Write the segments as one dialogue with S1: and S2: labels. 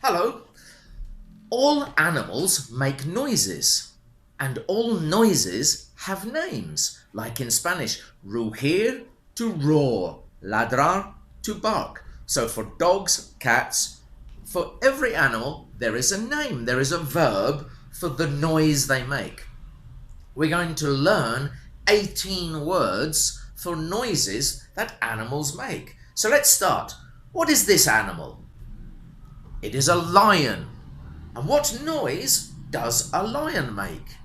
S1: Hello. All animals make noises, and all noises have names, like in Spanish, rugir to roar, ladrar to bark. So for dogs, cats, for every animal, there is a name, there is a verb for the noise they make. We're going to learn 18 words for noises that animals make. So let's start. What is this animal? It is a lion. And what noise does a lion make?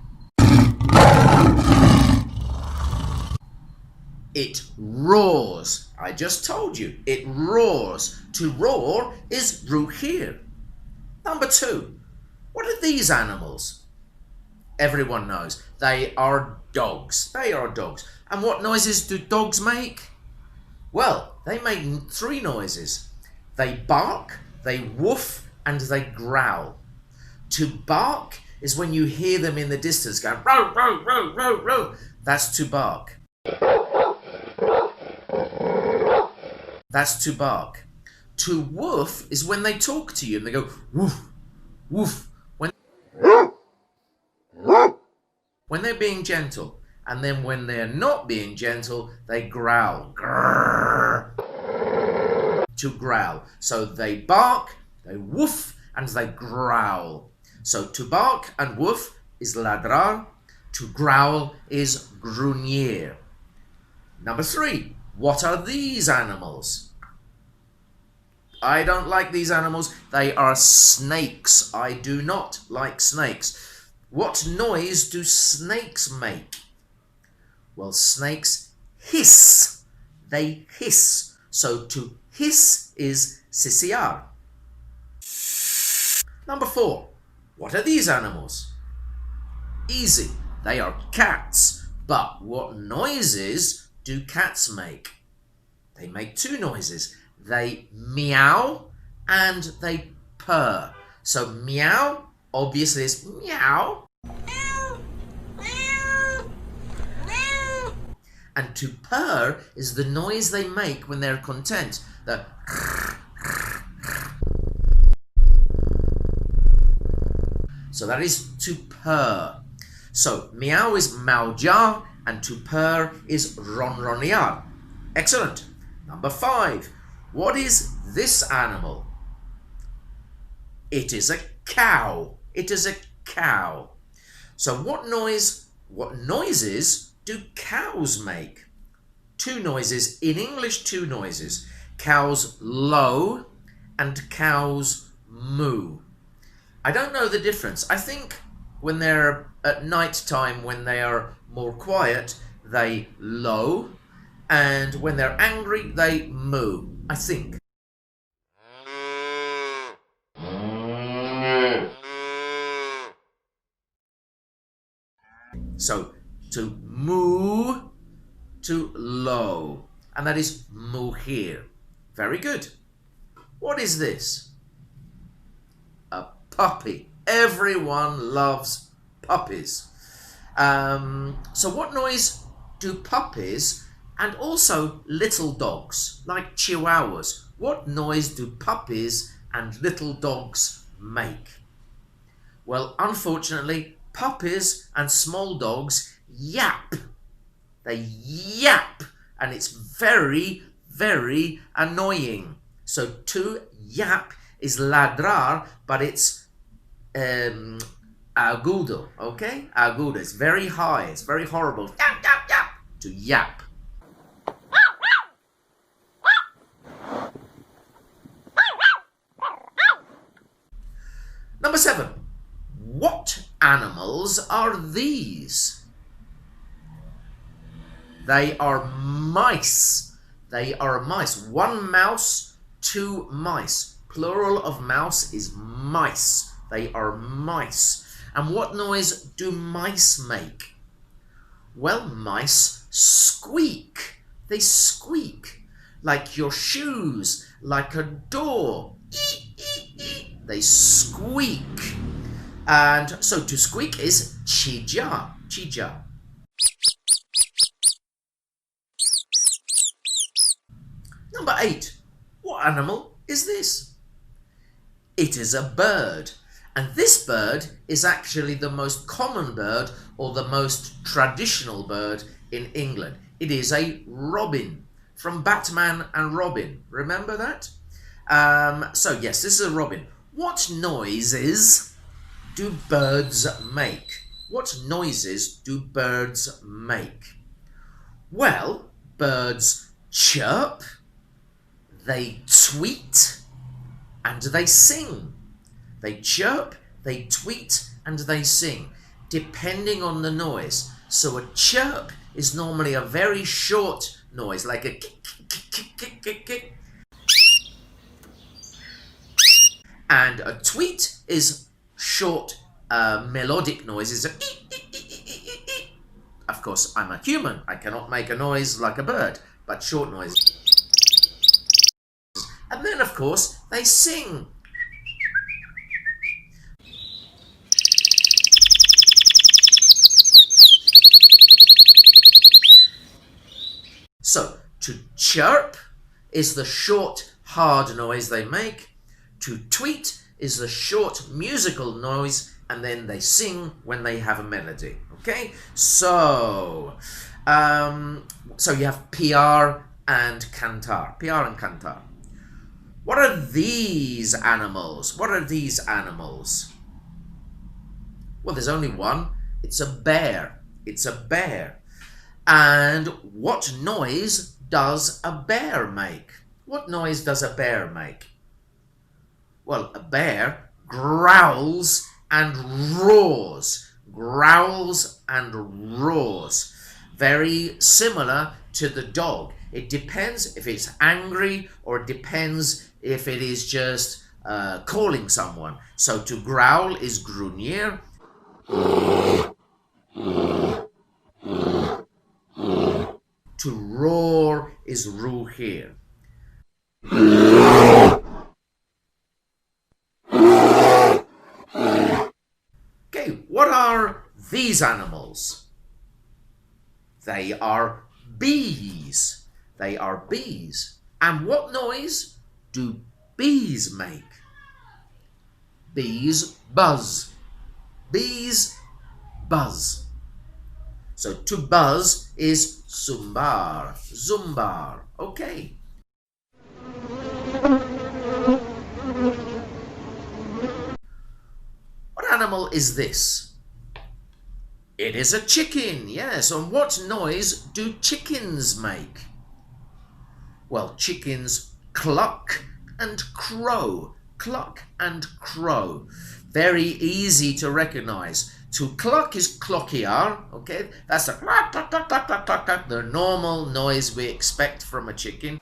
S1: It roars. I just told you, it roars. To roar is rugir. Number 2, what are these animals? Everyone knows. They are dogs. They are dogs. And what noises do dogs make? Well, they make 3 noises. They bark, they woof, and they growl. To bark is when you hear them in the distance go row, row, row, row, row. That's to bark. That's to bark. To woof is when they talk to you and they go woof, woof. When they're being gentle. And then when they're not being gentle, they growl. Grrr. To growl. So they bark, they woof, and they growl. So to bark and woof is ladrar. To growl is grunyer. Number 3, what are these animals? I don't like these animals. They are snakes. I do not like snakes. What noise do snakes make? Well, snakes hiss. They hiss. So to hiss is sisiar. Number 4, what are these animals? Easy. They are cats. But what noises do cats make? They make 2 noises. They meow and they purr. So meow obviously is meow. And to purr is the noise they make when they're content. So that is to purr. So meow is maullar and to purr is ronronear. Excellent. Number 5. What is this animal? It is a cow. It is a cow. So what noises do cows make? 2 noises. In English, 2 noises. Cows low and cows moo. I don't know the difference. I think when they're at night time, when they are more quiet, they low, and when they're angry, they moo. I think. So to moo, to low, and that is muhir. Very good. What is this? A puppy. Everyone loves puppies. So what noise do puppies and also little dogs like chihuahuas, what noise do puppies and little dogs make? Well, unfortunately, puppies and small dogs yap. They yap, and it's very, very annoying. So to yap is ladrar, but it's agudo, okay? Agudo. It's very high. It's very horrible. Yap, yap, yap. To yap. Number 7. What animals are these? They are mice. They are mice. 1 mouse, 2 mice. Plural of mouse is mice. They are mice. And what noise do mice make? Well, mice squeak. They squeak. Like your shoes, like a door. They squeak. And so to squeak is chija. Chija. Number 8. What animal is this? It is a bird. And this bird is actually the most common bird or the most traditional bird in England. It is a robin from Batman and Robin. Remember that? So yes, this is a robin. What noises do birds make? What noises do birds make? Well, birds chirp, they tweet, and they sing. They chirp, they tweet, and they sing, depending on the noise. So a chirp is normally a very short noise, like a kick, kick, kick, kick, kick, kick. And a tweet is short, melodic noises. Of course, I'm a human. I cannot make a noise like a bird, but short noise. And then, of course, they sing. So, to chirp is the short, hard noise they make. To tweet is the short musical noise, and then they sing when they have a melody. Okay, so you have PR and cantar. PR and cantar. What are these animals? What are these animals? Well, there's only one. It's a bear. It's a bear. And what noise does a bear make? What noise does a bear make? Well, a bear growls and roars. Growls and roars. Very similar to the dog. It depends if it's angry or it depends if it is just calling someone. So to growl is grunir. To roar is rugir. Okay, what are these animals? They are bees. They are bees. And what noise do bees make? Bees buzz. Bees buzz. So to buzz is zumbar. Zumbar. Okay. What animal is this? It is a chicken, yes. And what noise do chickens make? Well, chickens cluck and crow. Cluck and crow. Very easy to recognize. To cluck is clockiar, okay? That's the cluck, cluck, cluck, cluck, cluck, cluck, cluck, the normal noise we expect from a chicken.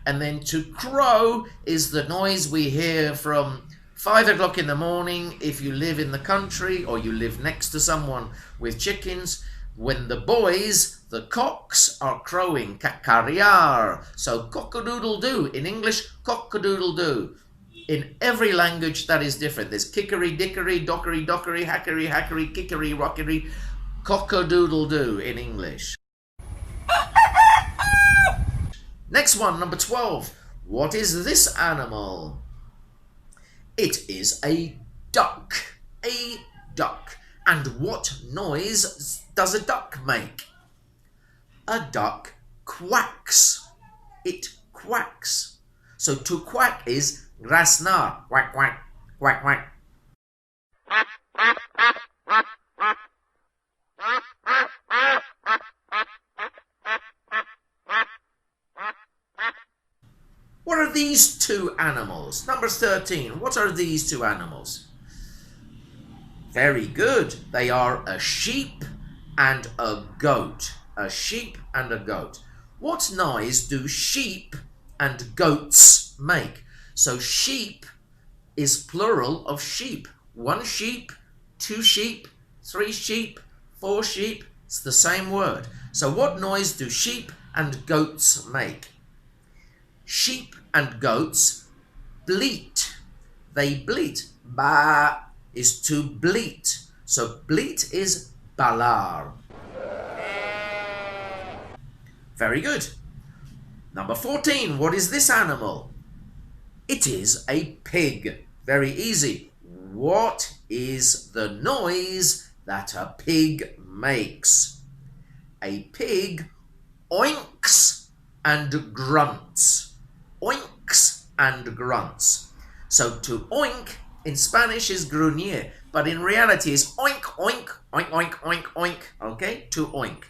S1: And then to crow is the noise we hear from 5 o'clock in the morning if you live in the country or you live next to someone with chickens. When the boys, the cocks, are crowing, kakariar. So cock-a-doodle-doo. In English, cock-a-doodle-doo. In every language that is different. There's kickery, dickery, dockery, dockery, hackery, hackery, kickery, rockery. Cock-a-doodle-doo in English. Next one, number 12. What is this animal? It is a duck. A duck. And what noise does a duck make? A duck quacks. It quacks. So to quack is grasnar. Quack, quack, quack, quack. What are these two animals? Number 13. What are these two animals? Very good. They are a sheep and a goat. A sheep and a goat. What noise do sheep and goats make? So sheep is plural of sheep. 1 sheep, 2 sheep, 3 sheep, 4 sheep. It's the same word. So what noise do sheep and goats make? Sheep and goats bleat. They bleat. Ba is to bleat. So bleat is balar. Very good. Number 14, what is this animal? It is a pig. Very easy. What is the noise that a pig makes? A pig oinks and grunts. Oinks and grunts. So to oink in Spanish is gruñir, but in reality is oink, oink, oink, oink, oink, oink. Okay? To oink.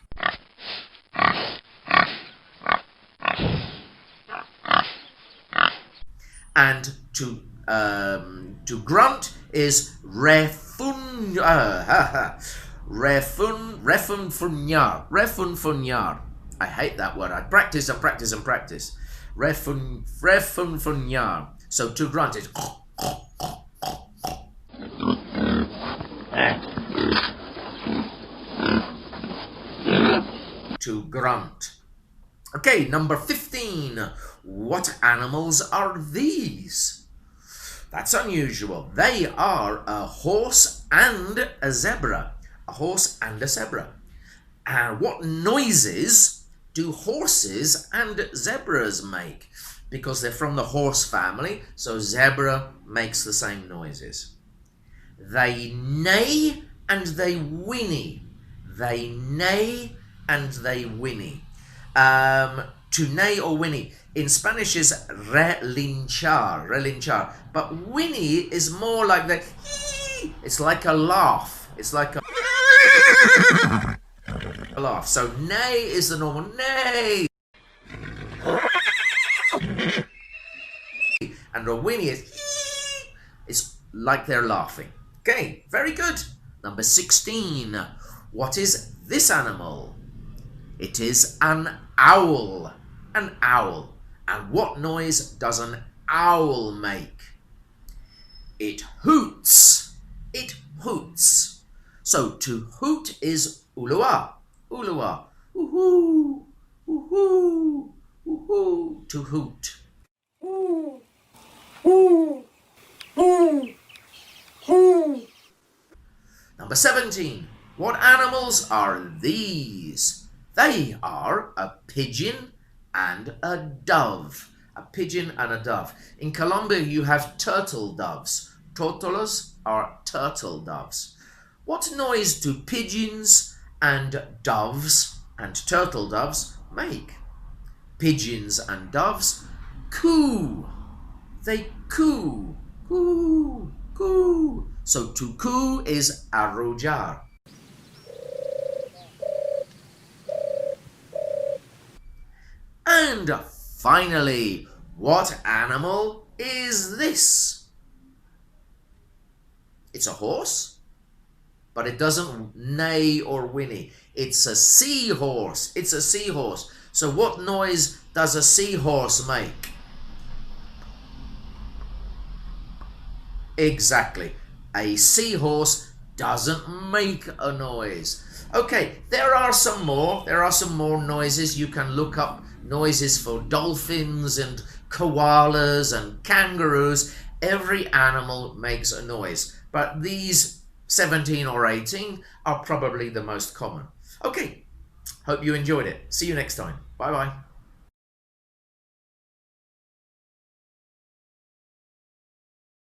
S1: And to grunt is refunfuñar. I hate that word. I practice and practice and practice. Refunfuñar. So to grunt is to grunt. Okay, number 15. What animals are these? That's unusual. They are a horse and a zebra. A horse and a zebra. And what noises do horses and zebras make? Because they're from the horse family, so zebra makes the same noises. They neigh and they whinny. They neigh and they whinny. To neigh or whinny in Spanish is relinchar, but whinny is more like the it's like a laugh. It's like a laugh. So neigh is the normal neigh. And a whinny is it's like they're laughing. Okay, very good. Number 16. What is this animal? It is an owl. An owl. And what noise does an owl make? It hoots. It hoots. So to hoot is ulua. Ulua. Woohoo. Woohoo. Woohoo. To hoot. Number 17. What animals are these? They are a pigeon and a dove. A pigeon and a dove. In Colombia, you have turtle doves. Tortolas are turtle doves. What noise do pigeons and doves and turtle doves make? Pigeons and doves coo. They coo. Coo. Coo. So to coo is arrullar. And finally, what animal is this? It's a horse, but it doesn't neigh or whinny. It's a seahorse. It's a seahorse. So what noise does a seahorse make? Exactly. A seahorse doesn't make a noise. Okay, there are some more noises. You can look up noises for dolphins and koalas and kangaroos. Every animal makes a noise, but these 17 or 18 are probably the most common. Okay, hope you enjoyed it. See you next time. Bye bye.